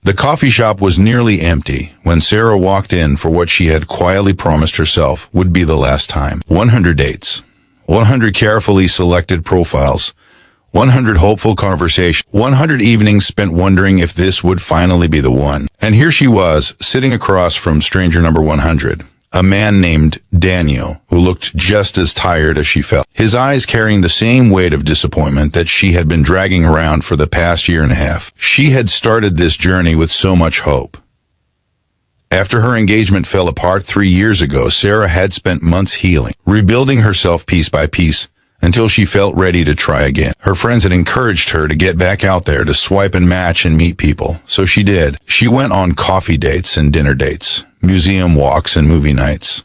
The coffee shop was nearly empty when Sarah walked in for what she had quietly promised herself would be the last time. 100 dates, 100 carefully selected profiles, 100 hopeful conversations, 100 evenings spent wondering if this would finally be the one. And here she was, sitting across from stranger number 100. A man named Daniel, who looked just as tired as she felt, his eyes carrying the same weight of disappointment that she had been dragging around for the past year and a half. She had started this journey with so much hope. After her engagement fell apart 3 years ago, Sarah had spent months healing, rebuilding herself piece by piece, until she felt ready to try again. Her friends had encouraged her to get back out there to swipe and match and meet people, so she did. She went on coffee dates and dinner dates, museum walks and movie nights.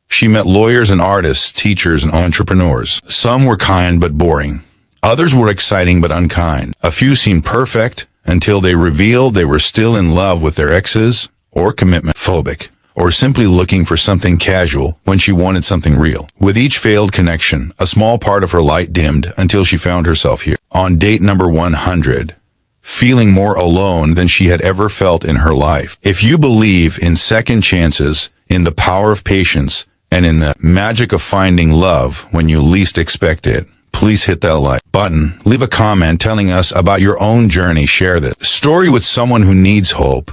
She met lawyers and artists, teachers and entrepreneurs. Some were kind but boring. Others were exciting but unkind. A few seemed perfect until they revealed they were still in love with their exes, or commitment phobic, or simply looking for something casual when she wanted something real. With each failed connection, a small part of her light dimmed until she found herself here, on date number 100, feeling more alone than she had ever felt in her life. If you believe in second chances, in the power of patience, and in the magic of finding love when you least expect it, please hit that like button, leave a comment telling us about your own journey, share this story with someone who needs hope,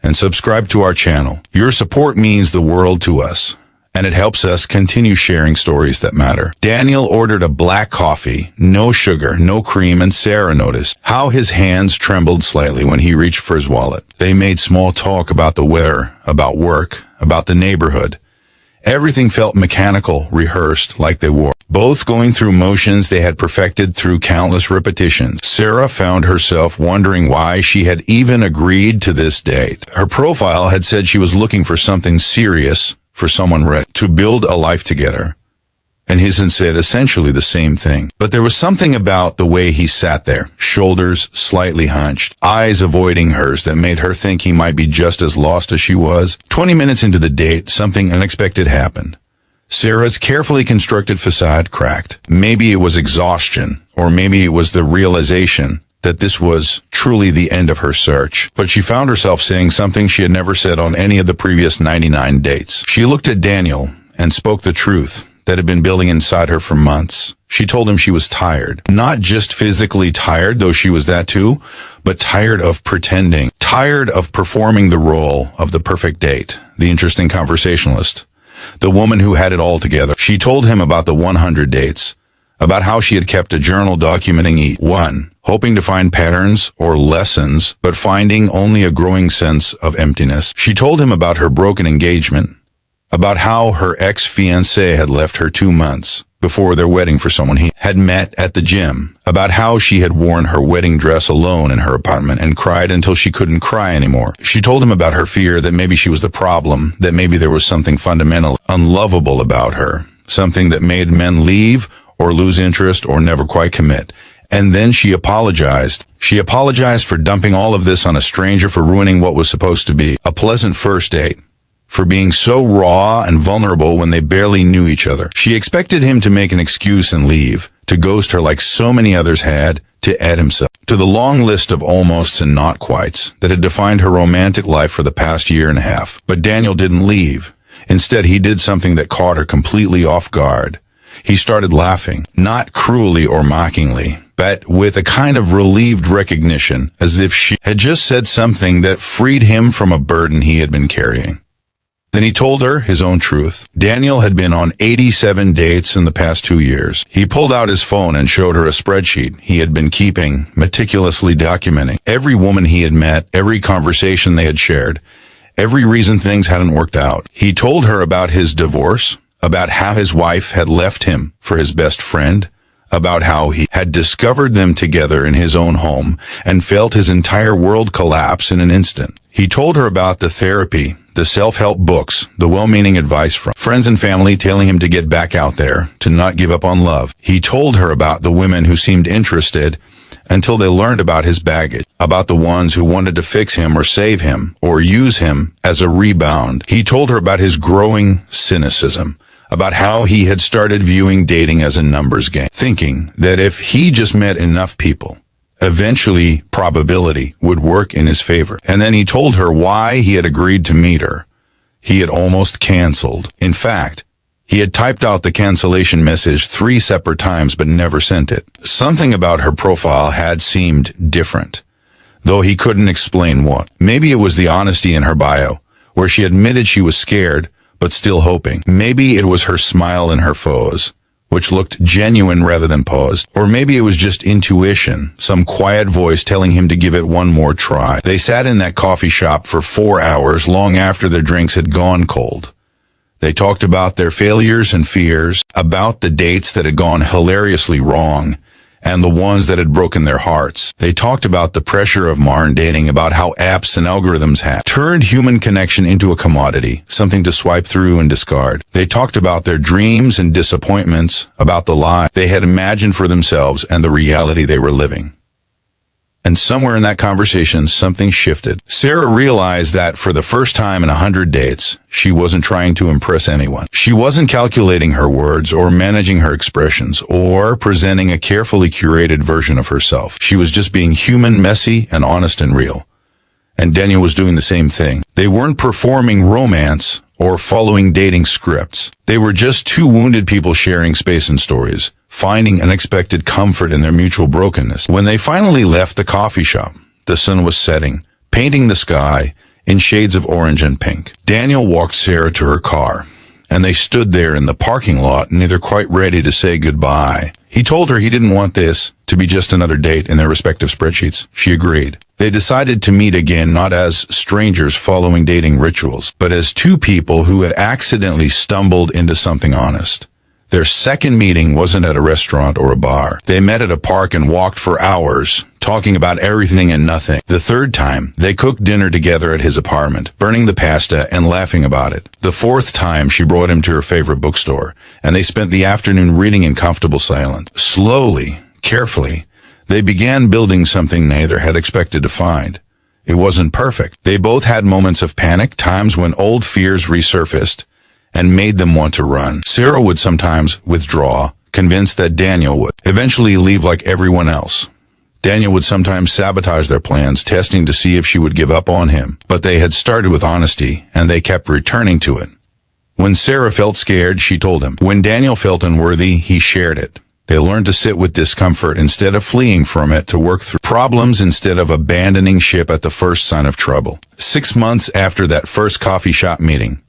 and subscribe to our channel. Your support means the world to us, and it helps us continue sharing stories that matter. Daniel ordered a black coffee, no sugar, no cream, and Sarah noticed how his hands trembled slightly when he reached for his wallet. They made small talk about the weather, about work, about the neighborhood. Everything felt mechanical, rehearsed, like they were both going through motions they had perfected through countless repetitions. Sarah found herself wondering why she had even agreed to this date. Her profile had said she was looking for something serious, for someone ready to build a life together. And his had said essentially the same thing. But there was something about the way he sat there, shoulders slightly hunched, eyes avoiding hers, that made her think he might be just as lost as she was. 20 minutes into the date, something unexpected happened. Sarah's carefully constructed facade cracked. Maybe it was exhaustion, or maybe it was the realization that this was truly the end of her search. But she found herself saying something she had never said on any of the previous 99 dates. She looked at Daniel and spoke the truth that had been building inside her for months. She told him she was tired. Not just physically tired, though she was that too, but tired of pretending, tired of performing the role of the perfect date, the interesting conversationalist, the woman who had it all together. She told him about the 100 dates, about how she had kept a journal documenting each one, hoping to find patterns or lessons, but finding only a growing sense of emptiness. She told him about her broken engagement, about how her ex-fiancé had left her 2 months before their wedding for someone he had met at the gym, about how she had worn her wedding dress alone in her apartment and cried until she couldn't cry anymore. She told him about her fear that maybe she was the problem, that maybe there was something fundamental, unlovable about her, something that made men leave or lose interest or never quite commit. And then she apologized. She apologized for dumping all of this on a stranger, for ruining what was supposed to be a pleasant first date, for being so raw and vulnerable when they barely knew each other. She expected him to make an excuse and leave, to ghost her like so many others had, to add himself to the long list of almosts and not quites that had defined her romantic life for the past year and a half. But Daniel didn't leave. Instead, he did something that caught her completely off guard. He started laughing, not cruelly or mockingly, but with a kind of relieved recognition, as if she had just said something that freed him from a burden he had been carrying. Then he told her his own truth. Daniel had been on 87 dates in the past 2 years. He pulled out his phone and showed her a spreadsheet he had been keeping, meticulously documenting every woman he had met, every conversation they had shared, every reason things hadn't worked out. He told her about his divorce, about how his wife had left him for his best friend, about how he had discovered them together in his own home and felt his entire world collapse in an instant. He told her about the therapy, the self-help books, the well-meaning advice from friends and family telling him to get back out there, to not give up on love. He told her about the women who seemed interested until they learned about his baggage, about the ones who wanted to fix him or save him or use him as a rebound. He told her about his growing cynicism, about how he had started viewing dating as a numbers game, thinking that if he just met enough people, Eventually, probability would work in his favor. And then he told her why he had agreed to meet her. He had almost canceled. In fact, he had typed out the cancellation message 3 separate times but never sent it. Something about her profile had seemed different, though he couldn't explain what. Maybe it was the honesty in her bio, where she admitted she was scared, but still hoping. Maybe it was her smile in her photos, which looked genuine rather than posed. Or maybe it was just intuition, some quiet voice telling him to give it one more try. They sat in that coffee shop for 4 hours, long after their drinks had gone cold. They talked about their failures and fears, about the dates that had gone hilariously wrong, and the ones that had broken their hearts. They talked about the pressure of modern dating, about how apps and algorithms have turned human connection into a commodity, something to swipe through and discard. They talked about their dreams and disappointments, about the lie they had imagined for themselves and the reality they were living. And somewhere in that conversation, something shifted. Sarah realized that for the first time in 100 dates, she wasn't trying to impress anyone. She wasn't calculating her words or managing her expressions or presenting a carefully curated version of herself. She was just being human, messy, and honest and real. And Daniel was doing the same thing. They weren't performing romance or following dating scripts. They were just two wounded people sharing space and stories, finding unexpected comfort in their mutual brokenness. When they finally left the coffee shop, the sun was setting, painting the sky in shades of orange and pink. Daniel walked Sarah to her car, and they stood there in the parking lot, neither quite ready to say goodbye. He told her he didn't want this to be just another date in their respective spreadsheets. She agreed. They decided to meet again, not as strangers following dating rituals, but as two people who had accidentally stumbled into something honest. Their second meeting wasn't at a restaurant or a bar. They met at a park and walked for hours, talking about everything and nothing. The third time, they cooked dinner together at his apartment, burning the pasta and laughing about it. The fourth time, she brought him to her favorite bookstore, and they spent the afternoon reading in comfortable silence. Slowly, carefully, they began building something neither had expected to find. It wasn't perfect. They both had moments of panic, times when old fears resurfaced and made them want to run. Sarah would sometimes withdraw, convinced that Daniel would eventually leave like everyone else. Daniel would sometimes sabotage their plans, testing to see if she would give up on him. But they had started with honesty, and they kept returning to it. When Sarah felt scared, she told him. When Daniel felt unworthy, he shared it. They learned to sit with discomfort instead of fleeing from it, to work through problems instead of abandoning ship at the first sign of trouble. 6 months after that first coffee shop meeting,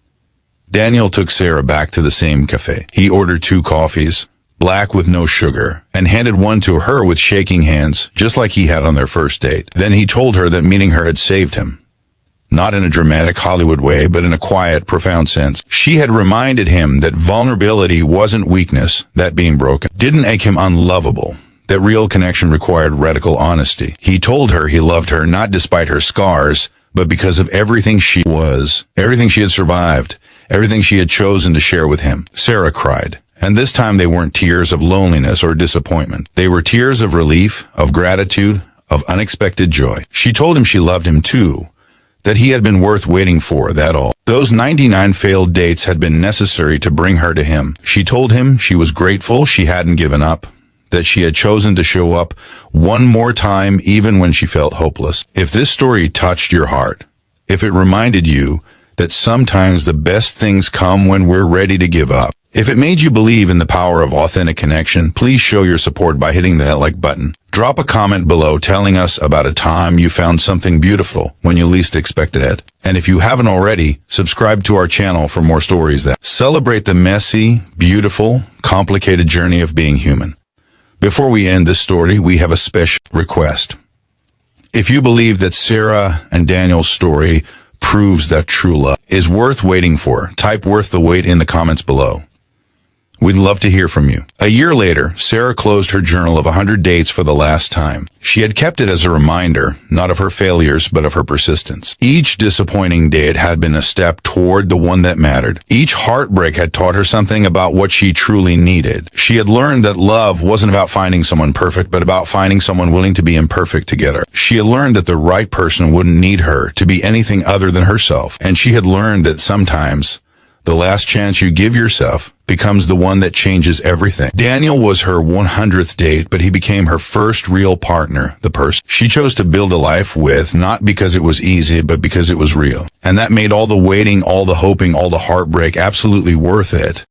Daniel took Sarah back to the same cafe. He ordered 2 coffees, black with no sugar, and handed one to her with shaking hands, just like he had on their first date. Then he told her that meeting her had saved him. Not in a dramatic Hollywood way, but in a quiet, profound sense. She had reminded him that vulnerability wasn't weakness, that being broken didn't make him unlovable, that real connection required radical honesty. He told her he loved her not despite her scars, but because of everything she was, everything she had survived, everything she had chosen to share with him. Sarah cried. And this time they weren't tears of loneliness or disappointment. They were tears of relief, of gratitude, of unexpected joy. She told him she loved him too, that he had been worth waiting for, that all. Those 99 failed dates had been necessary to bring her to him. She told him she was grateful she hadn't given up, that she had chosen to show up one more time even when she felt hopeless. If this story touched your heart, if it reminded you that sometimes the best things come when we're ready to give up, if it made you believe in the power of authentic connection, please show your support by hitting that like button. Drop a comment below telling us about a time you found something beautiful when you least expected it. And if you haven't already, subscribe to our channel for more stories that celebrate the messy, beautiful, complicated journey of being human. Before we end this story, we have a special request. If you believe that Sarah and Daniel's story proves that true love is worth waiting for, type "worth the wait" in the comments below. We'd love to hear from you. A year later, Sarah closed her journal of 100 dates for the last time. She had kept it as a reminder, not of her failures, but of her persistence. Each disappointing date had been a step toward the one that mattered. Each heartbreak had taught her something about what she truly needed. She had learned that love wasn't about finding someone perfect, but about finding someone willing to be imperfect together. She had learned that the right person wouldn't need her to be anything other than herself. And she had learned that sometimes the last chance you give yourself becomes the one that changes everything. Daniel was her 100th date, but he became her first real partner, the person she chose to build a life with, not because it was easy, but because it was real. And that made all the waiting, all the hoping, all the heartbreak absolutely worth it.